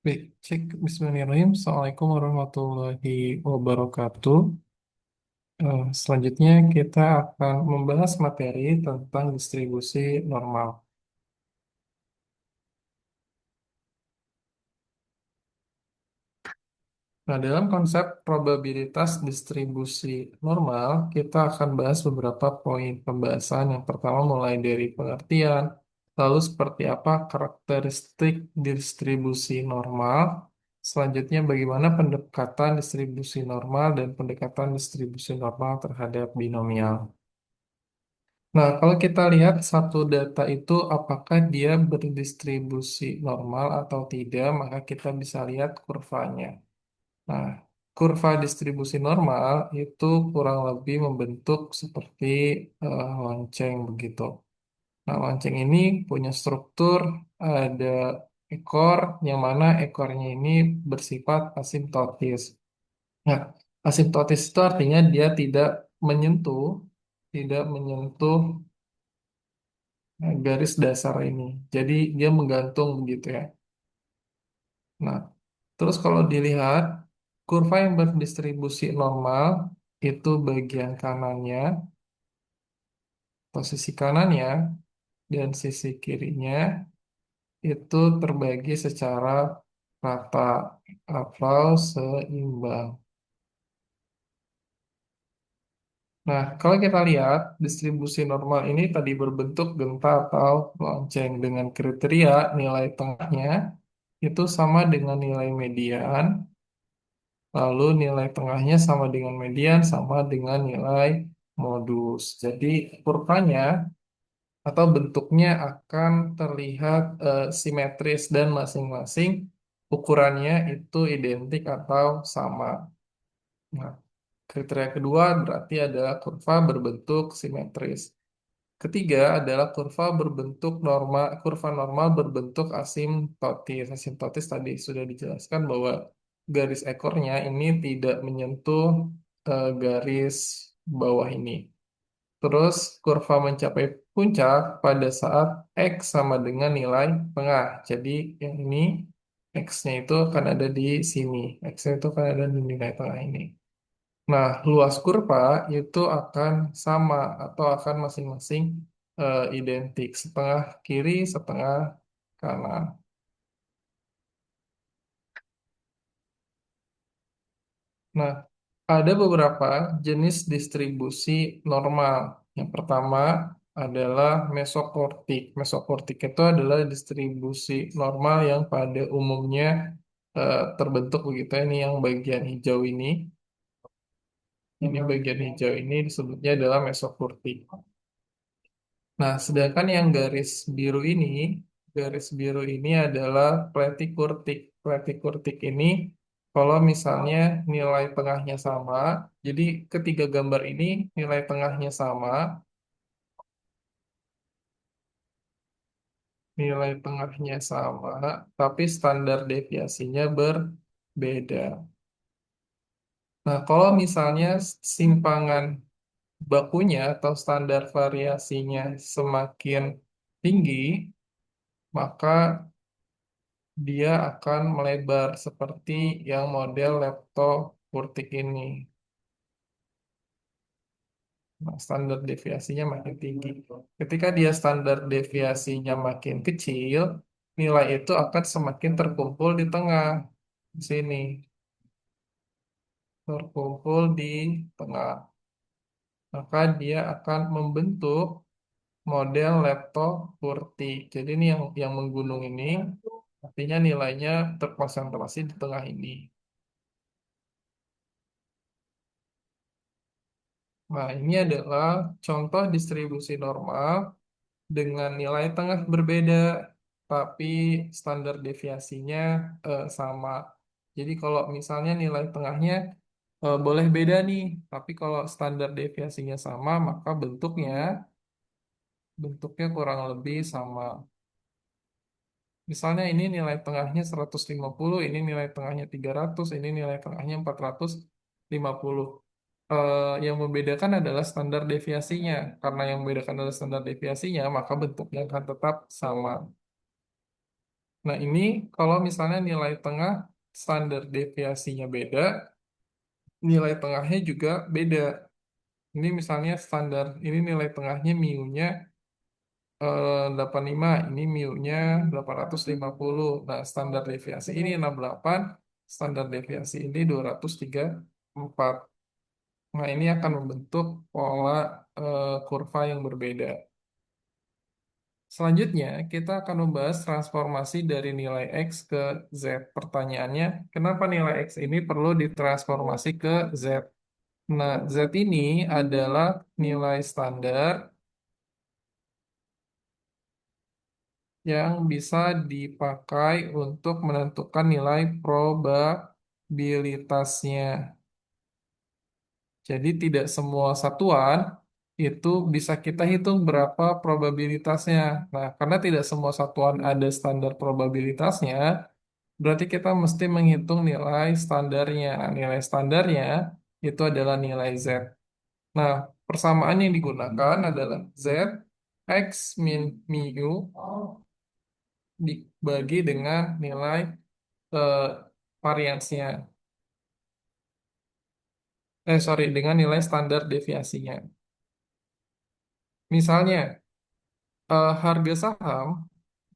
Baik, cek Bismillahirrahmanirrahim. Assalamualaikum warahmatullahi wabarakatuh. Selanjutnya kita akan membahas materi tentang distribusi normal. Nah, dalam konsep probabilitas distribusi normal, kita akan bahas beberapa poin pembahasan. Yang pertama mulai dari pengertian, lalu seperti apa karakteristik distribusi normal, selanjutnya bagaimana pendekatan distribusi normal dan pendekatan distribusi normal terhadap binomial. Nah, kalau kita lihat satu data itu apakah dia berdistribusi normal atau tidak, maka kita bisa lihat kurvanya. Nah, kurva distribusi normal itu kurang lebih membentuk seperti lonceng begitu. Nah, lonceng ini punya struktur ada ekor yang mana ekornya ini bersifat asimptotis. Nah, asimptotis itu artinya dia menyentuh, tidak menyentuh garis dasar ini. Jadi dia menggantung begitu ya. Nah, terus kalau dilihat kurva yang berdistribusi normal itu bagian kanannya, posisi kanannya dan sisi kirinya itu terbagi secara rata atau seimbang. Nah, kalau kita lihat distribusi normal ini tadi berbentuk genta atau lonceng dengan kriteria nilai tengahnya itu sama dengan nilai median. Lalu nilai tengahnya sama dengan median, sama dengan nilai modus. Jadi kurvanya atau bentuknya akan terlihat simetris dan masing-masing ukurannya itu identik atau sama. Nah, kriteria kedua berarti adalah kurva berbentuk simetris. Ketiga adalah kurva normal berbentuk asimptotis. Asimptotis tadi sudah dijelaskan bahwa garis ekornya ini tidak menyentuh garis bawah ini. Terus kurva mencapai puncak pada saat X sama dengan nilai tengah. Jadi yang ini X-nya itu akan ada di sini. X-nya itu akan ada di nilai tengah ini. Nah, luas kurva itu akan sama atau akan masing-masing identik. Setengah kiri, setengah kanan. Nah, ada beberapa jenis distribusi normal. Yang pertama adalah mesokortik. Mesokortik itu adalah distribusi normal yang pada umumnya terbentuk begitu. Ini yang bagian hijau ini. Ini bagian hijau ini disebutnya adalah mesokortik. Nah, sedangkan yang garis biru ini adalah pletikurtik. Pletikurtik ini, kalau misalnya nilai tengahnya sama, jadi ketiga gambar ini nilai tengahnya sama, nilai tengahnya sama, tapi standar deviasinya berbeda. Nah, kalau misalnya simpangan bakunya atau standar variasinya semakin tinggi, maka dia akan melebar seperti yang model laptop Curtik ini. Nah, standar deviasinya makin tinggi. Ketika dia standar deviasinya makin kecil, nilai itu akan semakin terkumpul di tengah. Di sini, terkumpul di tengah. Maka dia akan membentuk model laptop Curtik. Jadi ini yang menggunung ini, artinya nilainya terkonsentrasi di tengah ini. Nah, ini adalah contoh distribusi normal dengan nilai tengah berbeda, tapi standar deviasinya sama. Jadi kalau misalnya nilai tengahnya boleh beda nih, tapi kalau standar deviasinya sama, maka bentuknya kurang lebih sama. Misalnya ini nilai tengahnya 150, ini nilai tengahnya 300, ini nilai tengahnya 450. Yang membedakan adalah standar deviasinya. Karena yang membedakan adalah standar deviasinya, maka bentuknya akan tetap sama. Nah, ini kalau misalnya nilai tengah standar deviasinya beda, nilai tengahnya juga beda. Ini misalnya standar, ini nilai tengahnya mu-nya 85, ini mu-nya 850. Nah, standar deviasi ini 68, standar deviasi ini 234. Nah, ini akan membentuk pola kurva yang berbeda. Selanjutnya, kita akan membahas transformasi dari nilai X ke Z. Pertanyaannya, kenapa nilai X ini perlu ditransformasi ke Z? Nah, Z ini adalah nilai standar yang bisa dipakai untuk menentukan nilai probabilitasnya. Jadi tidak semua satuan itu bisa kita hitung berapa probabilitasnya. Nah, karena tidak semua satuan ada standar probabilitasnya, berarti kita mesti menghitung nilai standarnya. Nah, nilai standarnya itu adalah nilai Z. Nah, persamaan yang digunakan adalah Z X min mu dibagi dengan nilai eh, variansnya. Sorry, dengan nilai standar deviasinya. Misalnya, harga saham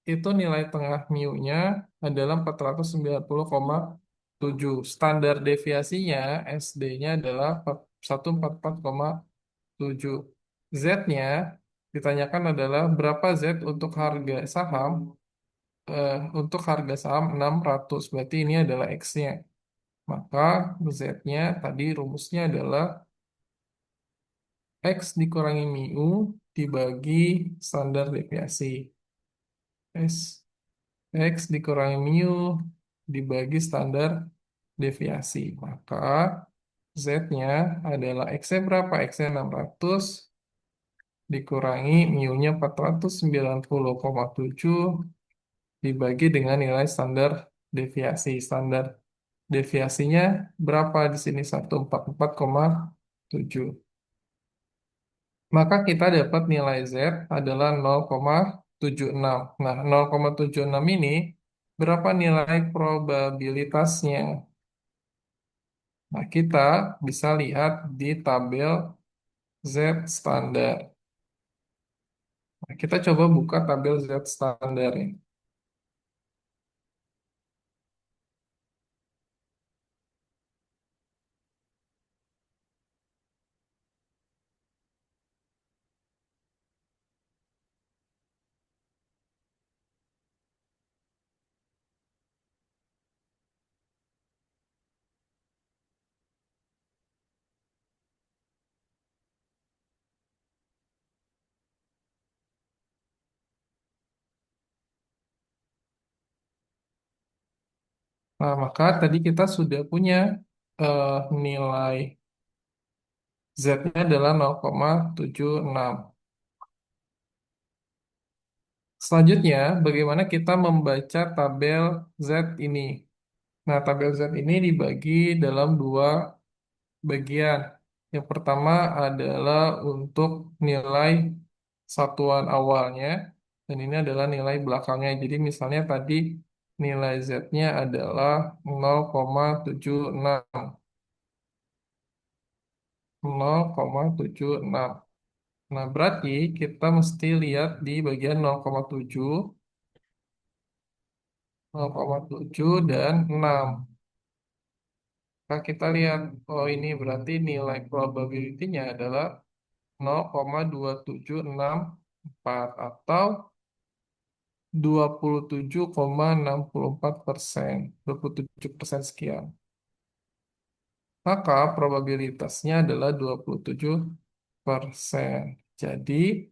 itu nilai tengah mu-nya adalah 490,7. Standar deviasinya SD-nya adalah 144,7. Z-nya ditanyakan adalah berapa Z untuk harga saham, untuk harga saham 600. Berarti ini adalah X-nya. Maka Z-nya tadi rumusnya adalah X dikurangi mu dibagi standar deviasi. S X dikurangi mu dibagi standar deviasi. Maka Z-nya adalah X-nya berapa? X-nya 600 dikurangi mu-nya 490,7 dibagi dengan nilai standar deviasi. Standar deviasinya berapa di sini? 144,7. Maka kita dapat nilai Z adalah 0,76. Nah, 0,76 ini berapa nilai probabilitasnya? Nah, kita bisa lihat di tabel Z standar. Nah, kita coba buka tabel Z standar ini. Nah, maka tadi kita sudah punya eh, nilai Z-nya adalah 0,76. Selanjutnya, bagaimana kita membaca tabel Z ini? Nah, tabel Z ini dibagi dalam dua bagian. Yang pertama adalah untuk nilai satuan awalnya, dan ini adalah nilai belakangnya. Jadi misalnya tadi nilai Z-nya adalah 0,76. 0,76. Nah, berarti kita mesti lihat di bagian 0,7, 0,7 dan 6. Nah, kita lihat, oh ini berarti nilai probability-nya adalah 0,2764 atau 27,64%, 27% sekian. Maka probabilitasnya adalah 27%. Jadi,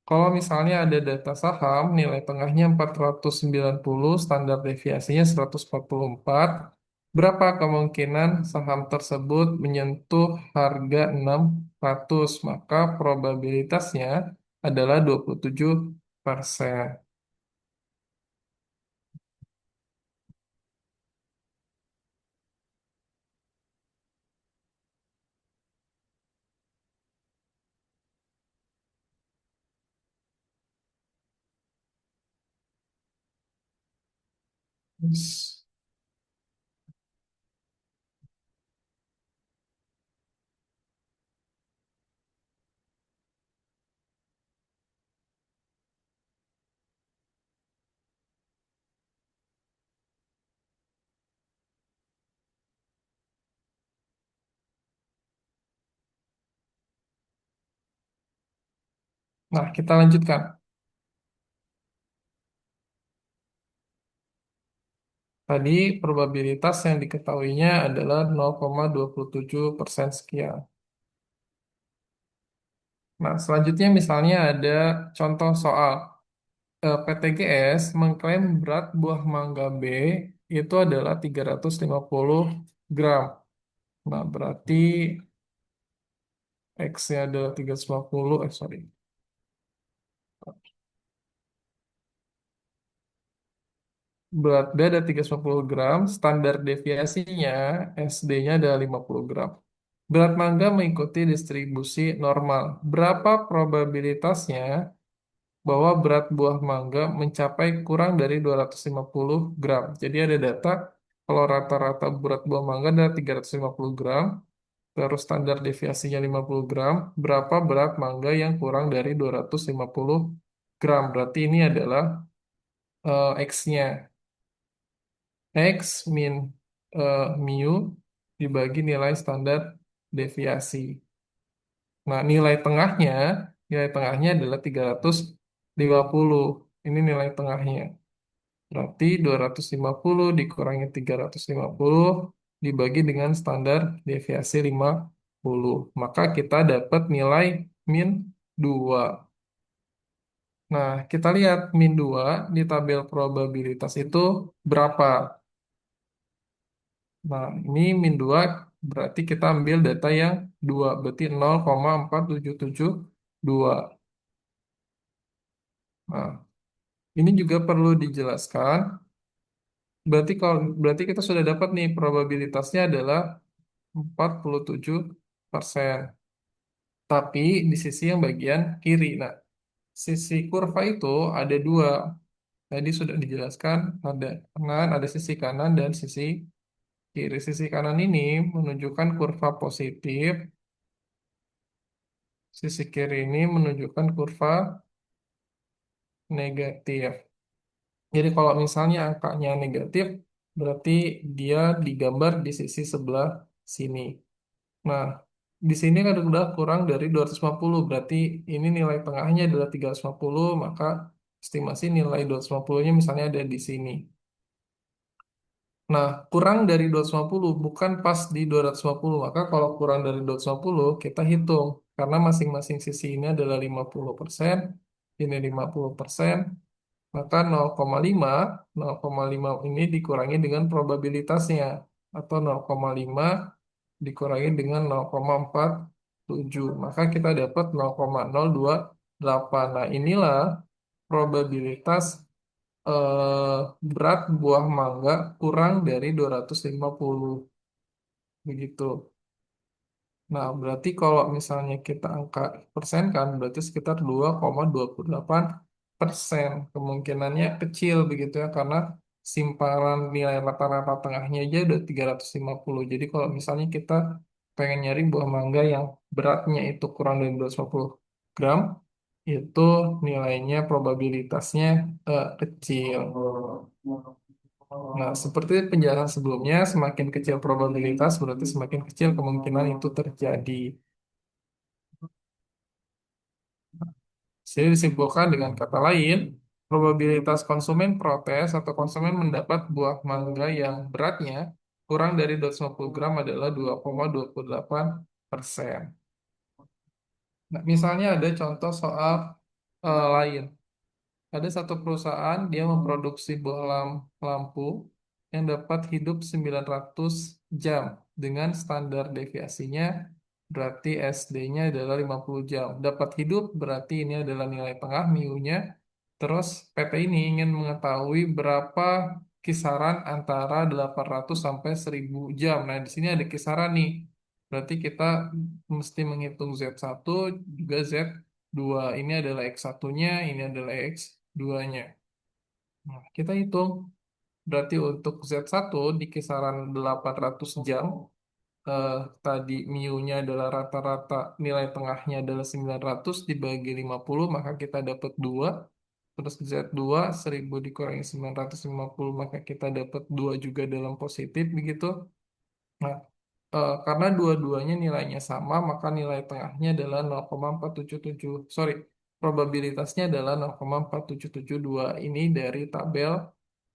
kalau misalnya ada data saham, nilai tengahnya 490, standar deviasinya 144, berapa kemungkinan saham tersebut menyentuh harga 600? Maka probabilitasnya adalah 27%. Yes. Nah, kita lanjutkan. Tadi probabilitas yang diketahuinya adalah 0,27% sekian. Nah, selanjutnya misalnya ada contoh soal. PTGS mengklaim berat buah mangga B itu adalah 350 gram. Nah, berarti X-nya adalah 350, sorry. Berat B ada 350 gram, standar deviasinya SD-nya adalah 50 gram. Berat mangga mengikuti distribusi normal. Berapa probabilitasnya bahwa berat buah mangga mencapai kurang dari 250 gram? Jadi ada data kalau rata-rata berat buah mangga adalah 350 gram, terus standar deviasinya 50 gram, berapa berat mangga yang kurang dari 250 gram? Berarti ini adalah X-nya. X min mu dibagi nilai standar deviasi. Nah, nilai tengahnya adalah 350. Ini nilai tengahnya. Berarti 250 dikurangi 350 dibagi dengan standar deviasi 50. Maka kita dapat nilai min 2. Nah, kita lihat min 2 di tabel probabilitas itu berapa. Nah, ini min 2 berarti kita ambil data yang 2 berarti 0,4772. Nah, ini juga perlu dijelaskan. Berarti kita sudah dapat nih probabilitasnya adalah 47%. Tapi di sisi yang bagian kiri. Nah, sisi kurva itu ada dua. Tadi sudah dijelaskan ada kanan, ada sisi kanan dan sisi kiri. Sisi kanan ini menunjukkan kurva positif. Sisi kiri ini menunjukkan kurva negatif. Jadi kalau misalnya angkanya negatif, berarti dia digambar di sisi sebelah sini. Nah, di sini kan udah kurang dari 250, berarti ini nilai tengahnya adalah 350, maka estimasi nilai 250-nya misalnya ada di sini. Nah, kurang dari 250 bukan pas di 250, maka kalau kurang dari 250 kita hitung. Karena masing-masing sisi ini adalah 50%, ini 50%, maka 0,5, 0,5 ini dikurangi dengan probabilitasnya, atau 0,5 dikurangi dengan 0,47. Maka kita dapat 0,028. Nah, inilah probabilitas berat buah mangga kurang dari 250. Begitu. Nah, berarti kalau misalnya kita angka persenkan, berarti sekitar 2,28%. Kemungkinannya kecil begitu ya, karena simpanan nilai rata-rata tengahnya aja udah 350. Jadi kalau misalnya kita pengen nyari buah mangga yang beratnya itu kurang dari 250 gram, itu nilainya probabilitasnya kecil. Nah, seperti penjelasan sebelumnya, semakin kecil probabilitas berarti semakin kecil kemungkinan itu terjadi. Jadi disimpulkan dengan kata lain, probabilitas konsumen protes atau konsumen mendapat buah mangga yang beratnya kurang dari 250 gram adalah 2,28%. Nah, misalnya ada contoh soal lain. Ada satu perusahaan, dia memproduksi bohlam lampu yang dapat hidup 900 jam dengan standar deviasinya berarti SD-nya adalah 50 jam. Dapat hidup berarti ini adalah nilai tengah mu-nya. Terus PT ini ingin mengetahui berapa kisaran antara 800 sampai 1000 jam. Nah, di sini ada kisaran nih. Berarti kita mesti menghitung Z1 juga Z2. Ini adalah X1-nya, ini adalah X2-nya. Nah, kita hitung. Berarti untuk Z1 di kisaran 800 jam, eh, tadi mu-nya adalah rata-rata nilai tengahnya adalah 900 dibagi 50, maka kita dapat 2. Terus Z2 1000 dikurangi 950, maka kita dapat 2 juga dalam positif begitu. Nah, karena dua-duanya nilainya sama, maka nilai tengahnya adalah 0,477. Sorry, probabilitasnya adalah 0,4772. Ini dari tabel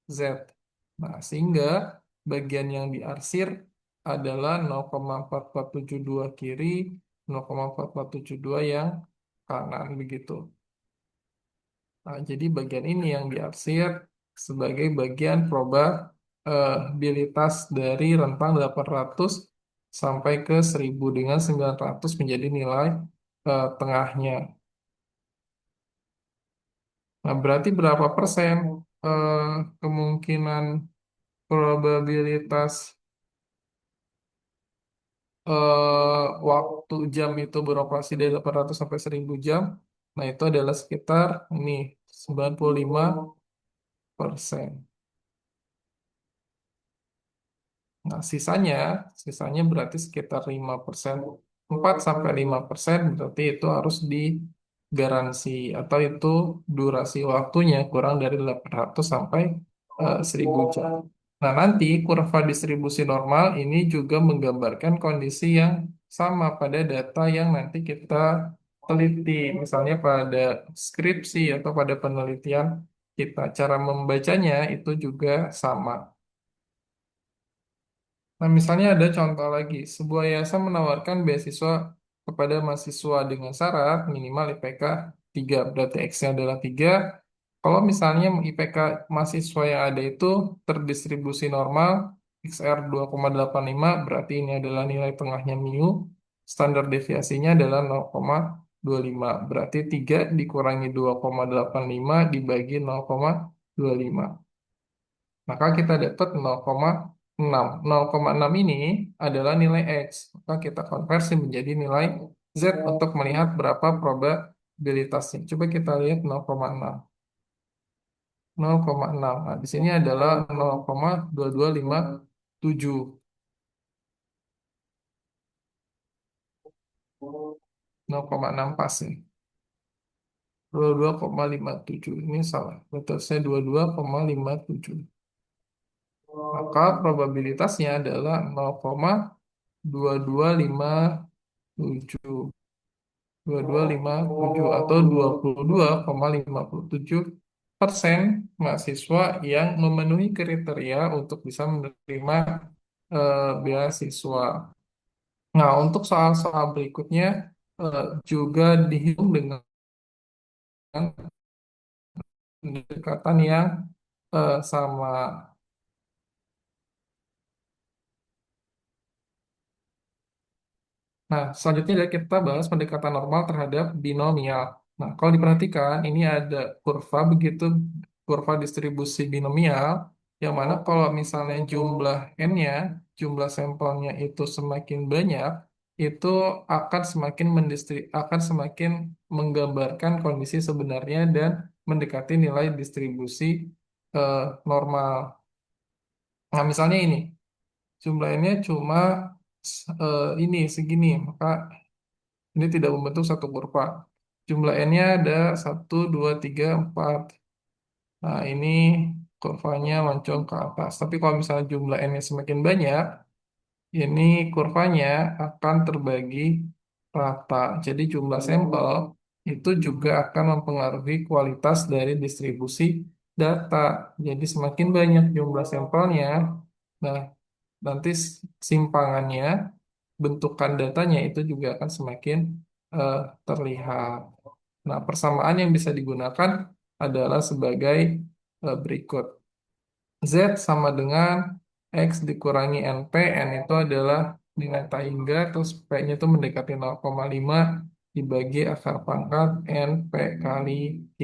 Z. Nah, sehingga bagian yang diarsir adalah 0,4472 kiri, 0,4472 yang kanan begitu. Nah, jadi bagian ini yang diarsir sebagai bagian probabilitas dari rentang 800 sampai ke 1000 dengan 900 menjadi nilai tengahnya. Nah, berarti berapa persen eh, kemungkinan probabilitas waktu jam itu beroperasi dari 800 sampai 1000 jam? Nah, itu adalah sekitar ini 95%. Nah, sisanya berarti sekitar 5%, 4 sampai 5% berarti itu harus digaransi atau itu durasi waktunya kurang dari 800 sampai 1000 jam. Nah, nanti kurva distribusi normal ini juga menggambarkan kondisi yang sama pada data yang nanti kita teliti, misalnya pada skripsi atau pada penelitian kita. Cara membacanya itu juga sama. Nah, misalnya ada contoh lagi, sebuah yayasan menawarkan beasiswa kepada mahasiswa dengan syarat minimal IPK 3, berarti X-nya adalah 3. Kalau misalnya IPK mahasiswa yang ada itu terdistribusi normal, XR 2,85, berarti ini adalah nilai tengahnya mu, standar deviasinya adalah 0,25, berarti 3 dikurangi 2,85 dibagi 0,25. Maka kita dapat 0,6. 0,6 ini adalah nilai X. Maka kita konversi menjadi nilai Z untuk melihat berapa probabilitasnya. Coba kita lihat 0,6. 0,6. Nah, di sini adalah 0,2257. 0,6 pas ya. 22,57. Ini salah. Betul, saya 22,57. Maka probabilitasnya adalah 0,2257. 2257 atau 22,57% mahasiswa yang memenuhi kriteria untuk bisa menerima beasiswa. Nah, untuk soal-soal berikutnya juga dihitung dengan pendekatan yang sama. Nah, selanjutnya adalah kita bahas pendekatan normal terhadap binomial. Nah, kalau diperhatikan, ini ada kurva begitu, kurva distribusi binomial, yang mana kalau misalnya jumlah n-nya, jumlah sampelnya itu semakin banyak, itu akan semakin menggambarkan kondisi sebenarnya dan mendekati nilai distribusi eh, normal. Nah, misalnya ini, jumlah n-nya cuma ini segini, maka ini tidak membentuk satu kurva. Jumlah n-nya ada 1, 2, 3, 4. Nah, ini kurvanya lonjong ke atas. Tapi kalau misalnya jumlah n-nya semakin banyak, ini kurvanya akan terbagi rata. Jadi jumlah sampel itu juga akan mempengaruhi kualitas dari distribusi data. Jadi semakin banyak jumlah sampelnya, nah nanti simpangannya, bentukan datanya itu juga akan semakin eh, terlihat. Nah, persamaan yang bisa digunakan adalah sebagai berikut. Z sama dengan X dikurangi NP, N itu adalah nilai tangga, terus P-nya itu mendekati 0,5 dibagi akar pangkat NP kali G.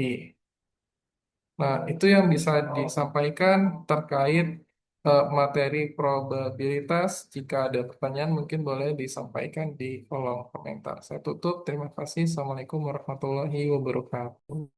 Nah, itu yang bisa disampaikan terkait materi probabilitas. Jika ada pertanyaan, mungkin boleh disampaikan di kolom komentar. Saya tutup. Terima kasih. Assalamualaikum warahmatullahi wabarakatuh.